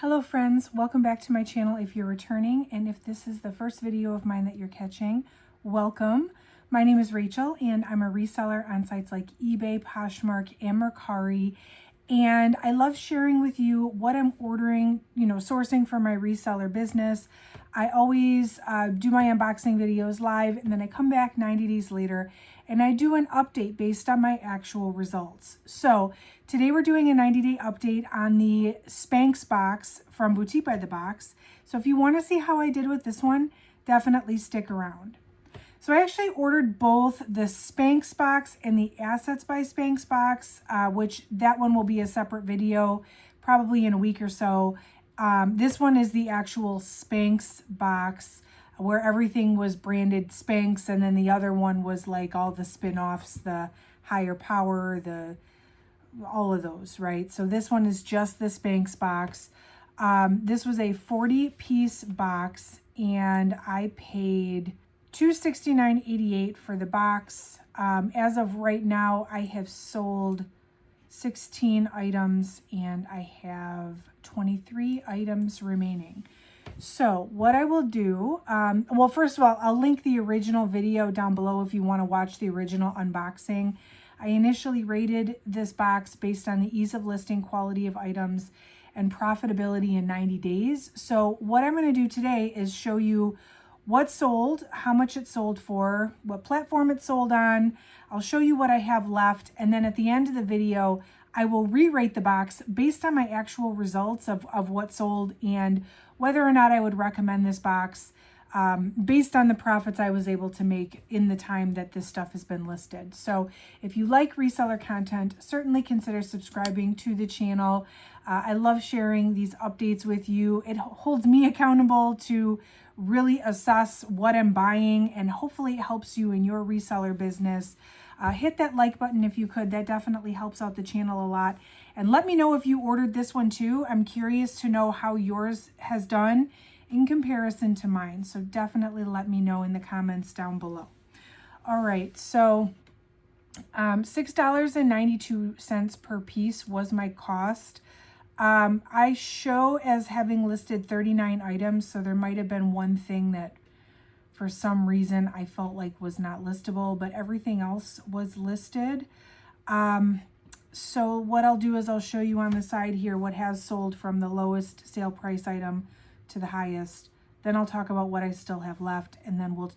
Hello friends, welcome back to my channel if you're returning, and if this is the first video of mine that you're catching, welcome. My name is Rachel and I'm a reseller on sites like eBay, Poshmark, and Mercari, and I love sharing with you what I'm ordering, sourcing for my reseller business. I always do my unboxing videos live, and then I come back 90 days later and I do an update based on my actual results. So today we're doing a 90-day update on the SPANX box from Boutique by the Box. So if you want to see how I did with this one, definitely stick around. So I actually ordered both the SPANX box and the Assets by SPANX box, which that one will be a separate video probably in a week or so. This one is the actual SPANX box where everything was branded SPANX, and then the other one was like all the spin-offs, the higher power, all of those, right? So this one is just the SPANX box. This was a 40-piece box, and I paid $269.88 for the box. As of right now, I have sold 16 items and I have 23 items remaining. So what I will do, well, first of all, I'll link the original video down below if you want to watch the original unboxing. I initially rated this box based on the ease of listing, quality of items, and profitability in 90 days. So what I'm going to do today is show you what sold, how much it sold for, what platform it sold on. I'll show you what I have left, and then at the end of the video, I will re-rate the box based on my actual results of what sold and whether or not I would recommend this box based on the profits I was able to make in the time that this stuff has been listed. So if you like reseller content, certainly consider subscribing to the channel. I love sharing these updates with you. It holds me accountable to really assess what I'm buying, and hopefully it helps you in your reseller business. Hit that like button if you could. That definitely helps out the channel a lot. And let me know if you ordered this one too. I'm curious to know how yours has done in comparison to mine. So definitely let me know in the comments down below. All right, so $6.92 per piece was my cost. I show as having listed 39 items, so there might have been one thing that for some reason I felt like was not listable, but everything else was listed. So what I'll do is I'll show you on the side here what has sold from the lowest sale price item to the highest. Then I'll talk about what I still have left, and then we'll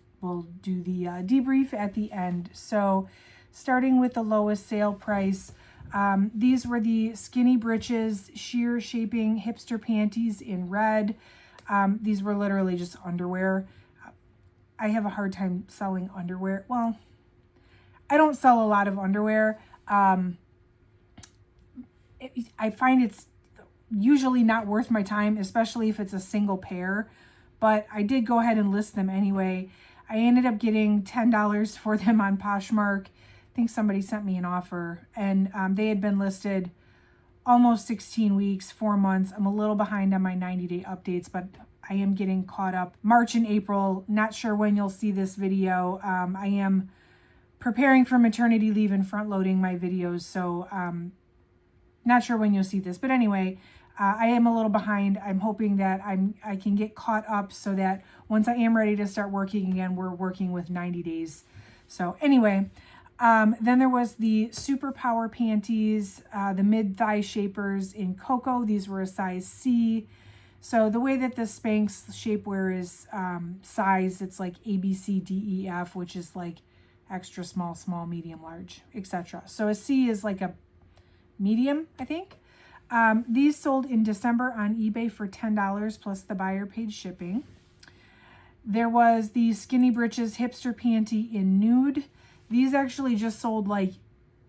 do the debrief at the end. So starting with the lowest sale price, these were the skinny britches, sheer shaping hipster panties in red. These were literally just underwear. I have a hard time selling underwear. Well, I don't sell a lot of underwear. I find it's usually not worth my time, especially if it's a single pair, but I did go ahead and list them anyway. I ended up getting $10 for them on Poshmark. I think somebody sent me an offer, and they had been listed almost 16 weeks, 4 months. I'm a little behind on my 90-day updates, but I am getting caught up. March and April, not sure when you'll see this video. I am preparing for maternity leave and front loading my videos, so not sure when you'll see this. But anyway, I am a little behind. I'm hoping that I can get caught up so that once I am ready to start working again, we're working with 90 days. So anyway, then there was the Super Power panties, the mid-thigh shapers in cocoa. These were a size C. So the way that the SPANX shapewear is sized, it's like A, B, C, D, E, F, which is like extra small, small, medium, large, etc. So a C is like a medium, I think. These sold in December on eBay for $10 plus the buyer paid shipping. There was the skinny britches hipster panty in nude. These actually just sold like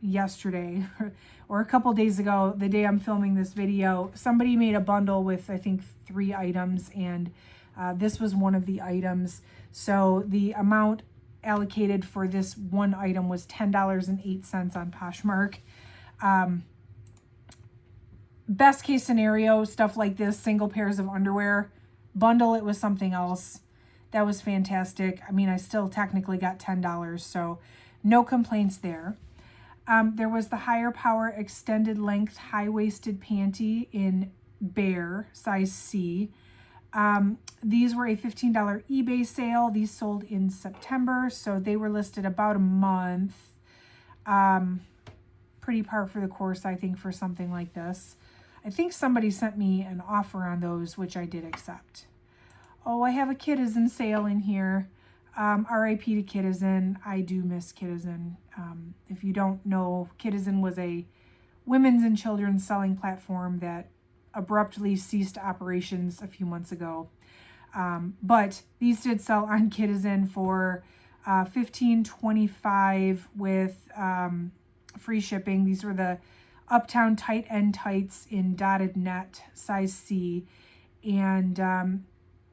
yesterday or a couple days ago, the day I'm filming this video. Somebody made a bundle with, I think, 3 items, and this was one of the items. So the amount allocated for this one item was $10.08 on Poshmark. Best case scenario, stuff like this, single pairs of underwear. Bundle it with something else. That was fantastic. I mean, I still technically got $10, so no complaints there. There was the higher power extended length high-waisted panty in Bear, size C. These were a $15 eBay sale. These sold in September, so they were listed about a month. Pretty par for the course, I think, for something like this. I think somebody sent me an offer on those, which I did accept. Oh, I have a Kitizen sale in here. RIP to Kitizen. I do miss Kitizen. If you don't know, Kitizen was a women's and children's selling platform that abruptly ceased operations a few months ago. But these did sell on Kitizen for $15.25 with free shipping. These were the Uptown tight end tights in dotted net, size C. And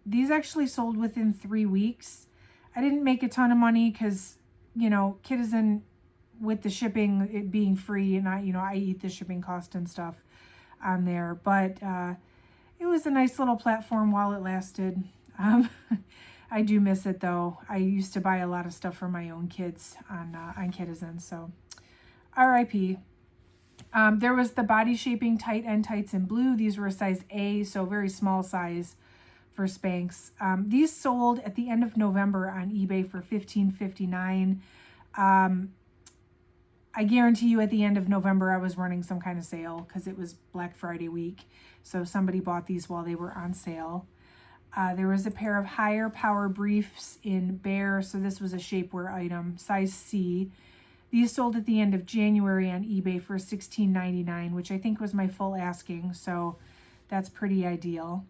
these actually sold within 3 weeks. I didn't make a ton of money because, you know, Kitizen, with the shipping, it being free, and I eat the shipping cost and stuff on there. But it was a nice little platform while it lasted. I do miss it though. I used to buy a lot of stuff for my own kids on Kitizen, so RIP. There was the body shaping tight end tights in blue. These were a size A, so very small size for SPANX. These sold at the end of November on eBay for $15.59. I guarantee you at the end of November I was running some kind of sale because it was Black Friday week. So somebody bought these while they were on sale. There was a pair of higher power briefs in Bear. So this was a shapewear item, size C. These sold at the end of January on eBay for $16.99, which I think was my full asking. So that's pretty ideal.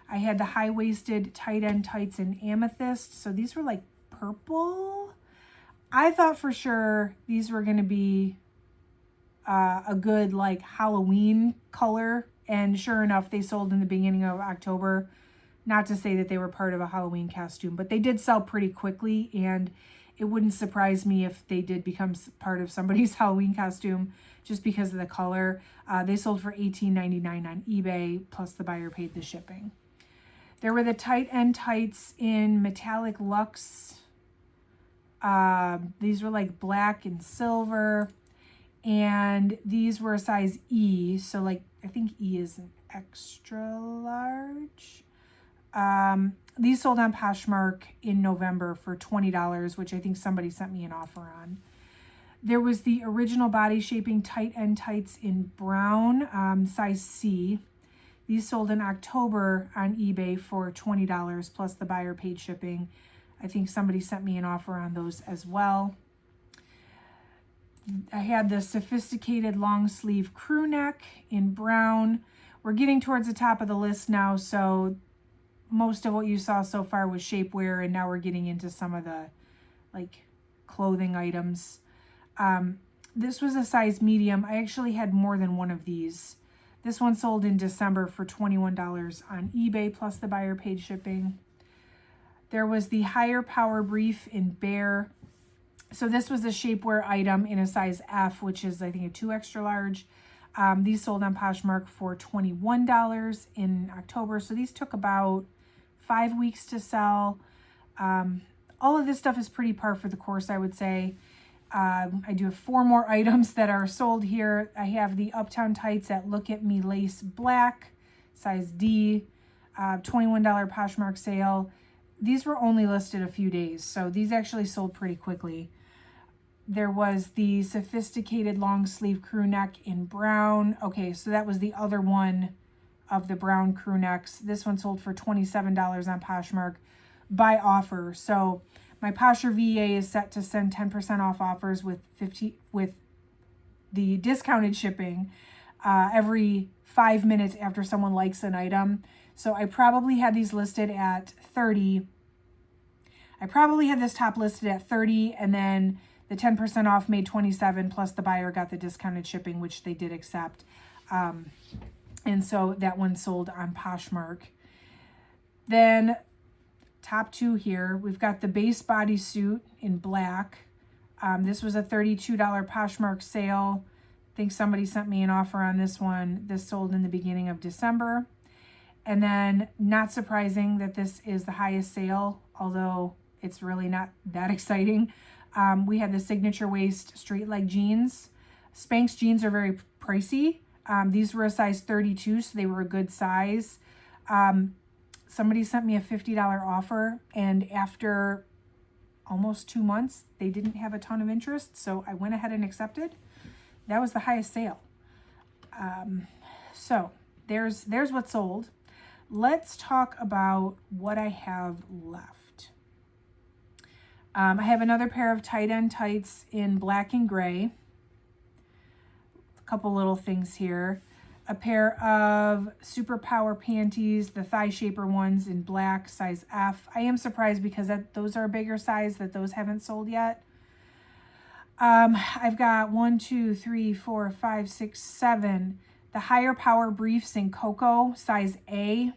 I had the high-waisted tight end tights in amethyst. So these were like purple. I thought for sure these were going to be a good like Halloween color. And sure enough, they sold in the beginning of October. Not to say that they were part of a Halloween costume, but they did sell pretty quickly. And it wouldn't surprise me if they did become part of somebody's Halloween costume just because of the color. They sold for $18.99 on eBay, plus the buyer paid the shipping. There were the tight end tights in metallic luxe. These were like black and silver, and these were a size E. So like, I think E is an extra large. These sold on Poshmark in November for $20, which I think somebody sent me an offer on. There was the original body shaping tight end tights in brown, size C. These sold in October on eBay for $20 plus the buyer paid shipping. I think somebody sent me an offer on those as well. I had the sophisticated long sleeve crew neck in brown. We're getting towards the top of the list now, so most of what you saw so far was shapewear, and now we're getting into some of the like clothing items. This was a size medium. I actually had more than one of these. This one sold in December for $21 on eBay plus the buyer paid shipping. There was the higher power brief in Bear. So this was a shapewear item in a size F, which is I think a 2 extra large. These sold on Poshmark for $21 in October. So these took about 5 weeks to sell. All of this stuff is pretty par for the course, I would say. I do have 4 more items that are sold here. I have the Uptown tights at Look at Me Lace Black, size D, $21 Poshmark sale. These were only listed a few days, so these actually sold pretty quickly. There was the sophisticated long sleeve crew neck in brown. Okay, so that was the other one of the brown crew necks. This one sold for $27 on Poshmark by offer. So my Posher VA is set to send 10% off offers with the discounted shipping every 5 minutes after someone likes an item. So I probably had these listed at 30. I probably had this top listed at 30, and then the 10% off made 27, plus the buyer got the discounted shipping, which they did accept. And so that one sold on Poshmark. Then top 2 here, we've got the base bodysuit in black. This was a $32 Poshmark sale. I think somebody sent me an offer on this one. This sold in the beginning of December. And then, not surprising that this is the highest sale, although it's really not that exciting. We had the signature waist straight leg jeans. SPANX jeans are very pricey. These were a size 32, so they were a good size. Somebody sent me a $50 offer, and after almost 2 months, they didn't have a ton of interest, so I went ahead and accepted. That was the highest sale. So there's what sold. Let's talk about what I have left. I have another pair of tight end tights in black and gray. A couple little things here. A pair of Super Power panties, the thigh shaper ones in black, size F. I am surprised because those are a bigger size, that those haven't sold yet. I've got 1, 2, 3, 4, 5, 6, 7. The Higher Power briefs in cocoa, size A.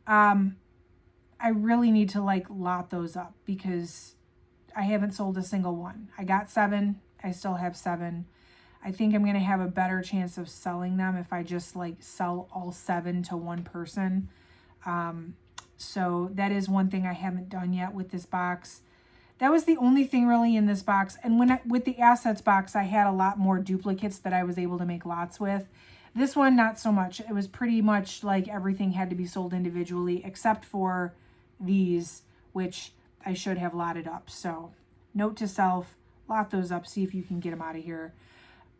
I really need to lot those up because I haven't sold a single one. I got 7. I still have 7. I think I'm going to have a better chance of selling them if I just sell all 7 to one person. So that is one thing I haven't done yet with this box. That was the only thing really in this box. And with the assets box, I had a lot more duplicates that I was able to make lots with. This one, not so much. It was pretty much everything had to be sold individually except for these, which I should have lotted up. So note to self, lot those up, see if you can get them out of here.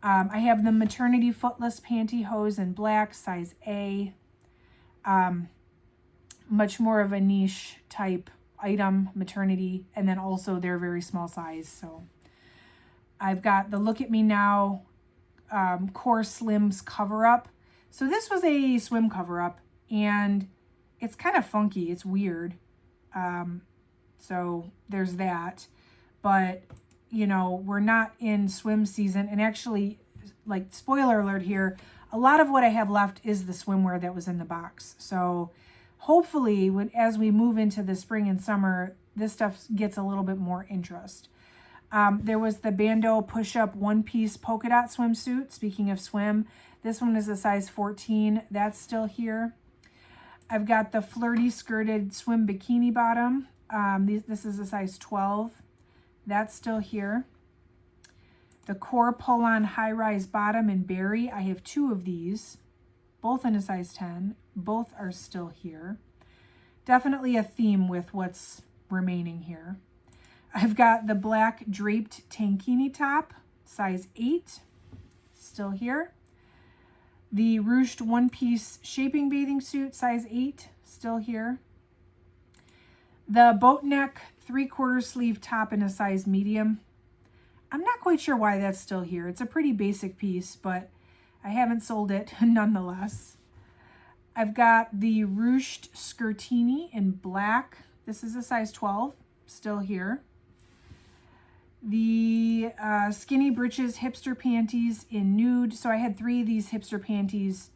I have the maternity footless pantyhose in black, size A. Much more of a niche type item, maternity, and then also they're very small size. So I've got the Look at Me Now Core Slims cover up. So this was a swim cover up, and it's kind of funky. It's weird. So there's that. But we're not in swim season, and actually, spoiler alert here, a lot of what I have left is the swimwear that was in the box. So hopefully, as we move into the spring and summer, this stuff gets a little bit more interest. There was the Bandeau push-up one-piece polka dot swimsuit. Speaking of swim, this one is a size 14. That's still here. I've got the flirty skirted swim bikini bottom. This is a size 12. That's still here. The core pull-on high-rise bottom in berry. I have 2 of these, both in a size 10. Both are still here. Definitely a theme with what's remaining here. I've got the black draped tankini top, size 8, still here. The ruched one-piece shaping bathing suit, size 8, still here. The boat neck 3/4 sleeve top in a size medium. I'm not quite sure why that's still here. It's a pretty basic piece, but I haven't sold it nonetheless. I've got the ruched skirtini in black. This is a size 12, still here. The skinny britches hipster panties in nude. So I had 3 of these hipster panties.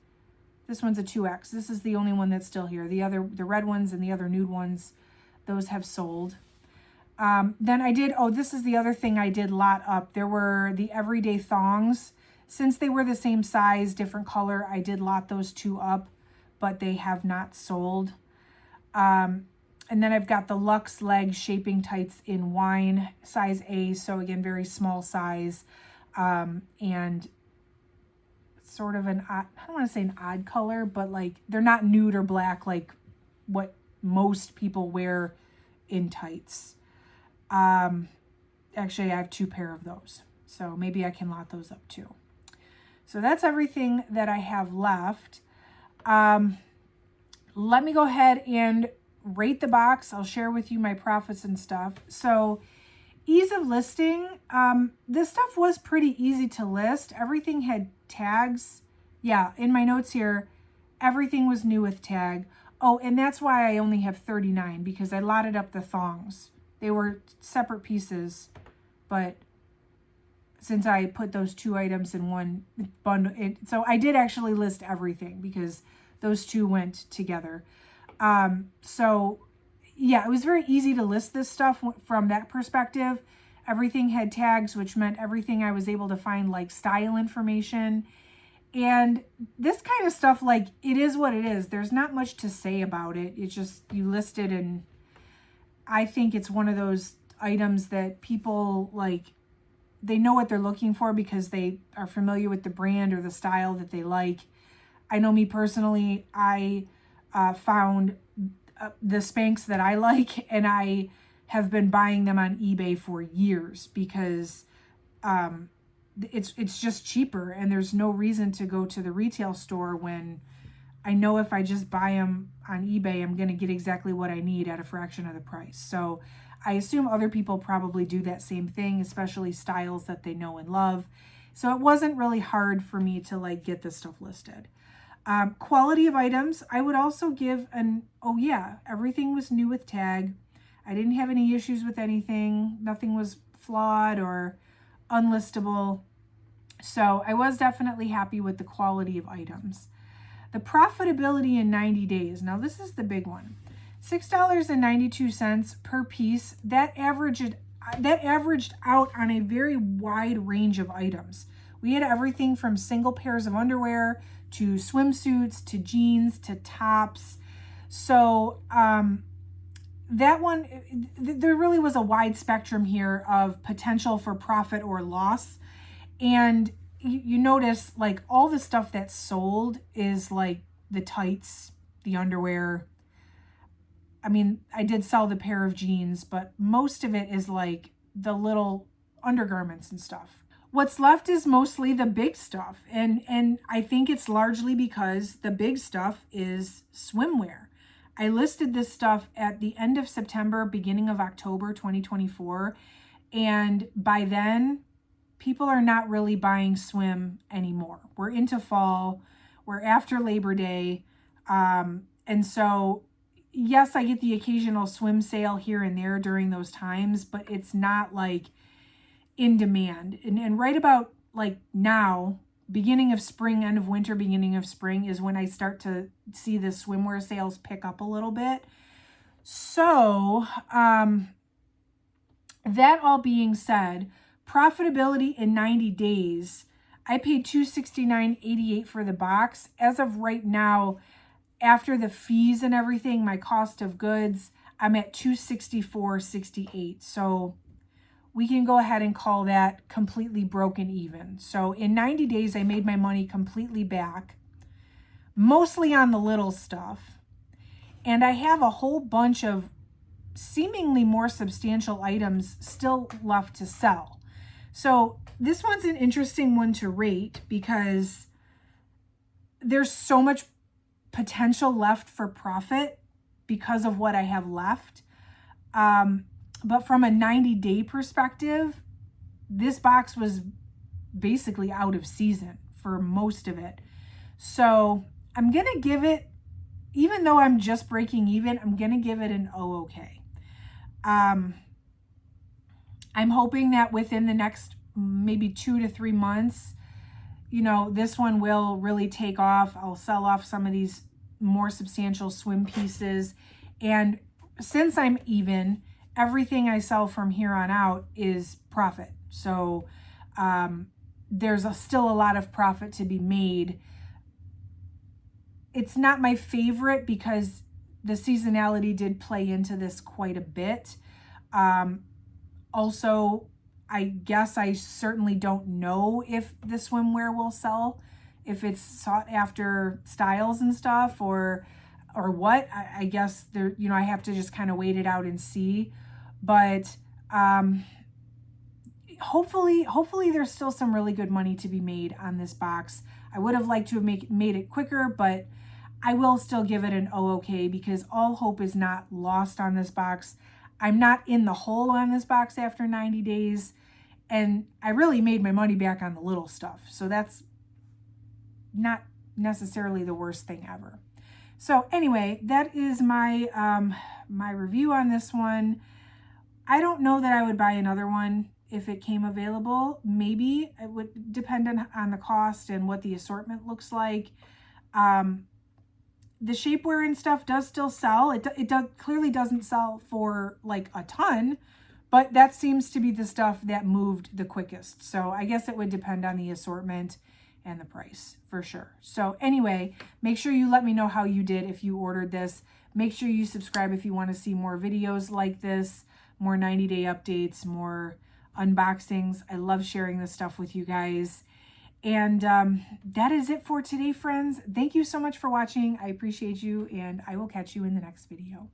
This one's a 2X. This is the only one that's still here. The red ones and the other nude ones, those have sold. Then I did, this is the other thing I did lot up. There were the everyday thongs. Since they were the same size, different color, I did lot those 2 up, but they have not sold. And then I've got the Luxe leg shaping tights in wine, size A. So again, very small size. And sort of an odd, I don't want to say an odd color, but they're not nude or black like what most people wear in tights. Actually, I have 2 pair of those, so maybe I can lot those up too. So that's everything that I have left. Let me go ahead and rate the box. I'll share with you my profits and stuff. So ease of listing. This stuff was pretty easy to list. Everything had tags. Yeah, in my notes here, everything was new with tag. Oh, and that's why I only have 39, because I lotted up the thongs. They were separate pieces, but since I put those 2 items in one bundle, so I did actually list everything because those 2 went together. So yeah, it was very easy to list this stuff from that perspective. Everything had tags, which meant everything I was able to find style information. And this kind of stuff, it is what it is. There's not much to say about it. It's just, you list it, and I think it's one of those items that people they know what they're looking for because they are familiar with the brand or the style that they like. I know me personally, I found the Spanx that I like, and I have been buying them on eBay for years because it's just cheaper, and there's no reason to go to the retail store when I know if I just buy them on eBay, I'm going to get exactly what I need at a fraction of the price. So I assume other people probably do that same thing, especially styles that they know and love. So it wasn't really hard for me to like get this stuff listed. Quality of items, I would also give an, oh yeah, everything was new with tag. I didn't have any issues with anything. Nothing was flawed or unlistable. So I was definitely happy with the quality of items. The profitability in 90 days. Now this is the big one. $6.92 per piece. That averaged out on a very wide range of items. We had everything from single pairs of underwear to swimsuits to jeans to tops. So that one, there really was a wide spectrum here of potential for profit or loss. And you notice like all the stuff that's sold is like the tights, the underwear. I mean, I did sell the pair of jeans, but most of it is like the little undergarments and stuff. What's left is mostly the big stuff. And I think it's largely because the big stuff is swimwear. I listed this stuff at the end of September, beginning of October 2024. And by then, people are not really buying swim anymore. We're into fall. We're after Labor Day. And so, yes, I get the occasional swim sale here and there during those times, but it's not like in demand. And right about like now, beginning of spring, end of winter, beginning of spring is when I start to see the swimwear sales pick up a little bit. So that all being said, profitability in 90 days, I paid $269.88 for the box. As of right now, after the fees and everything, my cost of goods, I'm at $264.68. So we can go ahead and call that completely broken even. So in 90 days, I made my money completely back, mostly on the little stuff. And I have a whole bunch of seemingly more substantial items still left to sell. So this one's an interesting one to rate because there's so much potential left for profit because of what I have left. But from a 90-day perspective, this box was basically out of season for most of it. So I'm going to give it, even though I'm just breaking even, I'm going to give it an okay. I'm hoping that within the next maybe 2 to 3 months, you know, this one will really take off. I'll sell off some of these more substantial swim pieces. And since I'm even, everything I sell from here on out is profit. So there's still a lot of profit to be made. It's not my favorite because the seasonality did play into this quite a bit. Also, I guess I certainly don't know if the swimwear will sell, if it's sought after styles and stuff or what. I guess there, you know, I have to just kind of wait it out and see. But hopefully there's still some really good money to be made on this box. I would have liked to have made it quicker, but I will still give it an okay because all hope is not lost on this box. I'm not in the hole on this box after 90 days, and I really made my money back on the little stuff. So that's not necessarily the worst thing ever. So anyway, that is my my review on this one. I don't know that I would buy another one if it came available. Maybe it would depend on the cost and what the assortment looks like. The shapewear and stuff does still sell. It clearly doesn't sell for like a ton, but that seems to be the stuff that moved the quickest. So I guess it would depend on the assortment and the price for sure. So anyway, make sure you let me know how you did if you ordered this. Make sure you subscribe if you want to see more videos like this, more 90-day updates, more unboxings. I love sharing this stuff with you guys. And that is it for today, friends. Thank you so much for watching. I appreciate you, and I will catch you in the next video.